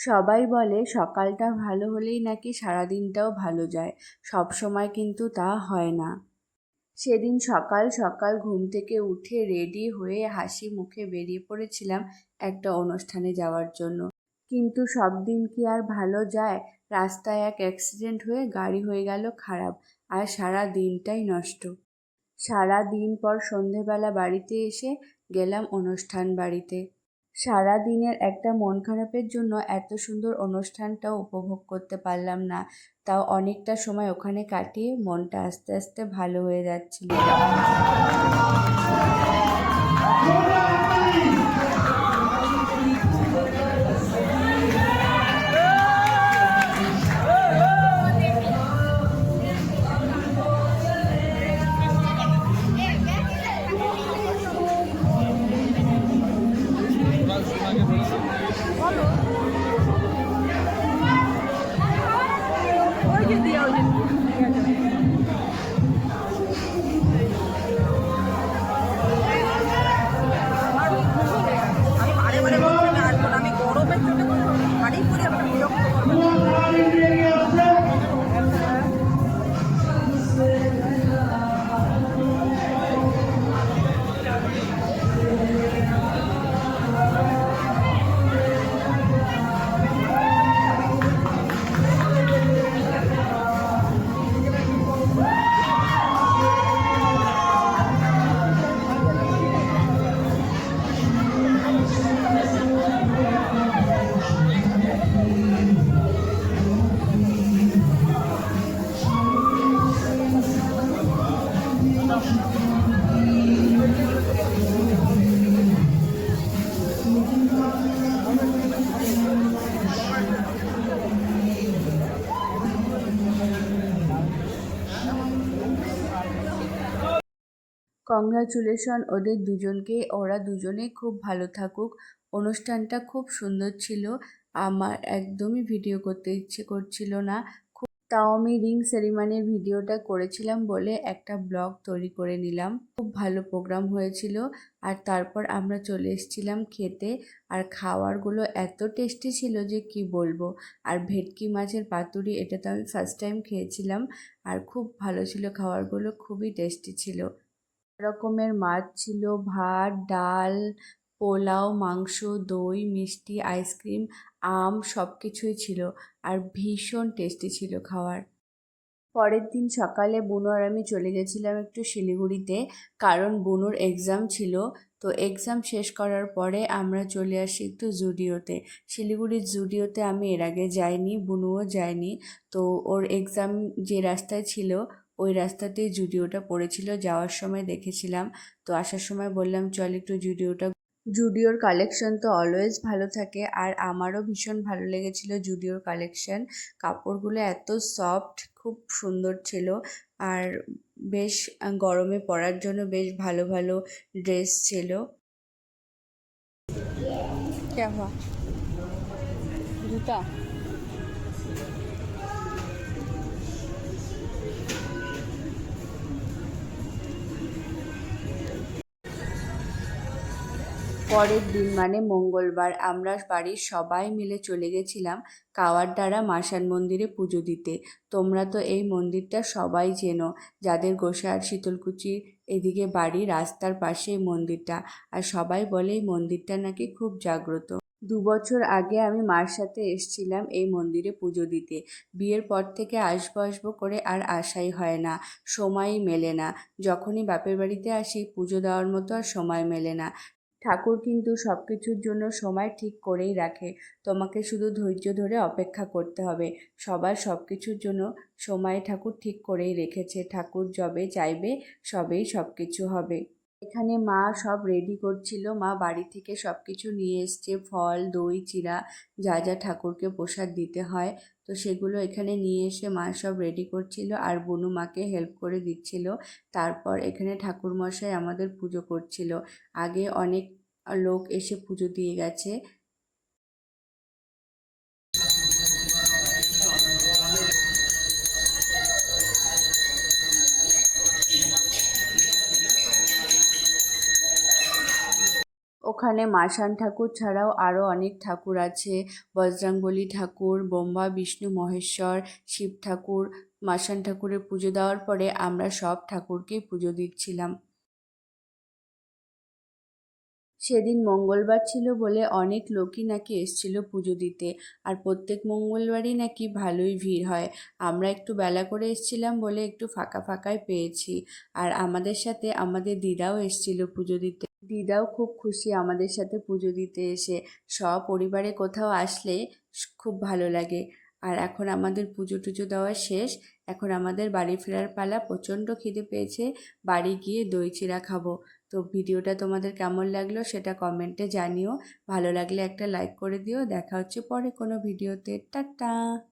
সবাই বলে সকালটা ভালো হলেই নাকি সারাদিনটাও ভালো যায়, সব সময় কিন্তু তা হয় না। সেদিন সকাল সকাল ঘুম থেকে উঠে রেডি হয়ে হাসি মুখে বেরিয়ে পড়েছিলাম একটা অনুষ্ঠানে যাওয়ার জন্য। কিন্তু সব দিন কি আর ভালো যায়? রাস্তায় এক অ্যাক্সিডেন্ট হয়ে গাড়ি হয়ে গেল খারাপ, আর সারা দিনটাই নষ্ট। সারা দিন পর সন্ধেবেলা বাড়িতে এসে গেলাম অনুষ্ঠান বাড়িতে। সারা দিনের একটা মন খারাপের জন্য এত সুন্দর অনুষ্ঠানটাও উপভোগ করতে পারলাম না। তাও অনেকটা সময় ওখানে কাটিয়ে মনটা আস্তে আস্তে ভালো হয়ে যাচ্ছিল। কংগ্রাচুলেশন ওদের দুজনকে, ওরা দুজনেই খুব ভালো থাকুক। অনুষ্ঠানটা খুব সুন্দর ছিল। আমার একদমই ভিডিও করতে ইচ্ছে করছিল না। তাও আমি রিং সেরিমনির ভিডিওটা করেছিলাম বলে একটা ব্লগ তৈরি করে নিলাম। খুব ভালো প্রোগ্রাম হয়েছিল। আর তারপর আমরা চলে এসেছিলাম খেতে। আর খাবারগুলো এত টেস্টি ছিল যে কি বলবো। আর ভেটকি মাছের পাতুরি, এটা তো আমি ফার্স্ট টাইম খেয়েছিলাম। আর খুব ভালো ছিল খাবারগুলো, খুবই টেস্টি ছিল। রকমের মাছ ছিল, ভাত, ডাল, পোলাও, মাংস, দই, মিষ্টি, আইসক্রিম, আম, সব কিছুই ছিল। আর ভীষণ টেস্টি ছিল খাবার। পরের দিন সকালে বুনু আর আমি চলে গেছিলাম একটু শিলিগুড়িতে, কারণ বুনুর এক্সাম ছিল। তো এক্সাম শেষ করার পরে আমরা চলে আসি একটু জুডিওতে। শিলিগুড়ির জুডিওতে আমি এর আগে যাইনি, বুনুও যায়নি। তো ওর এক্সাম যে রাস্তায় ছিল ওই রাস্তাতেই জুডিওটা পড়েছিল, যাওয়ার সময় দেখেছিলাম। তো আসার সময় বললাম চল একটু জুডিওর কালেকশন তো অলওয়েজ ভালো থাকে, আর আমারও ভীষণ ভালো লেগেছিল জুডিওর কালেকশন। কাপড়গুলো এত সফট, খুব সুন্দর ছিল। আর বেশ গরমে পরার জন্য বেশ ভালো ভালো ড্রেস ছিল। জুতা পরের দিন মানে মঙ্গলবার আমরা বাড়ির সবাই মিলে চলে গেছিলাম কাওয়ারধারা মাসান মন্দিরে পুজো দিতে। তোমরা তো এই মন্দিরটা সবাই চেনো, যাদের গোসাইর শীতলকুচির এদিকে বাড়ি, রাস্তার পাশে এই মন্দিরটা। আর সবাই বলে এই মন্দিরটা নাকি খুব জাগ্রত। 2 বছর আগে আমি মার সাথে এসছিলাম এই মন্দিরে পুজো দিতে। বিয়ের পর থেকে আসবো আসবো করে আর আসাই হয় না, সময়ই মেলে না। যখনই বাপের বাড়িতে আসি পুজো দেওয়ার মতো আর সময় মেলে না। ঠাকুর কিন্তু সব কিছুর জন্য সময় ঠিক করেই রাখে, তোমাকে শুধু ধৈর্য ধরে অপেক্ষা করতে হবে। সবার সব কিছুর জন্য সময় ঠাকুর ঠিক করেই রেখেছে, ঠাকুর যবে চাইবে সবেই সব কিছু হবে। এখানে মা সব রেডি করছিল, মা বাড়ি থেকে সব কিছু নিয়ে এসছে, ফল, দই, চিড়া, যা যা ঠাকুরকে প্রসাদ দিতে হয়। তো সেগুলো এখানে নিয়ে এসে মা সব রেডি করছিল, আর বুনু মাকে হেল্প করে দিচ্ছিল। তারপর এখানে ঠাকুরমশাই আমাদের পুজো করছিল। আগে অনেক লোক এসে পুজো দিয়ে গেছে। ওখানে ওখানে মাসান ঠাকুর ছাড়াও আরও অনেক ঠাকুর আছে। বজরংবলী ঠাকুর, ব্রহ্মা বিষ্ণু মহেশ্বর, শিব ঠাকুর। মাসান ঠাকুরের পুজো দেওয়ার পরে আমরা সব ঠাকুরকেই পুজো দিচ্ছিলাম। সেদিন মঙ্গলবার ছিল বলে অনেক লোকই নাকি এসছিল পুজো দিতে। আর প্রত্যেক মঙ্গলবারই নাকি ভালোই ভিড় হয়। আমরা একটু বেলা করে এসছিলাম বলে একটু ফাঁকা ফাঁকাই পেয়েছি। আর আমাদের সাথে আমাদের দিদাও এসছিল পুজো দিতে। দিদাও খুব খুশি আমাদের সাথে পুজো দিতে এসে। সপরিবারে কোথাও আসলে খুব ভালো লাগে। আর এখন আমাদের পুজো টুজো দেওয়া শেষ। এখন আমাদের বাড়ি ফেরার পালা। প্রচণ্ড খিদে পেয়েছে, বাড়ি গিয়ে দই চিড়া খাবো। তো ভিডিওটা তোমাদের কেমন লাগলো সেটা কমেন্টে জানিও। ভালো লাগলে একটা লাইক করে দিও। দেখা হচ্ছে পরে কোনো ভিডিওতে। টাটা।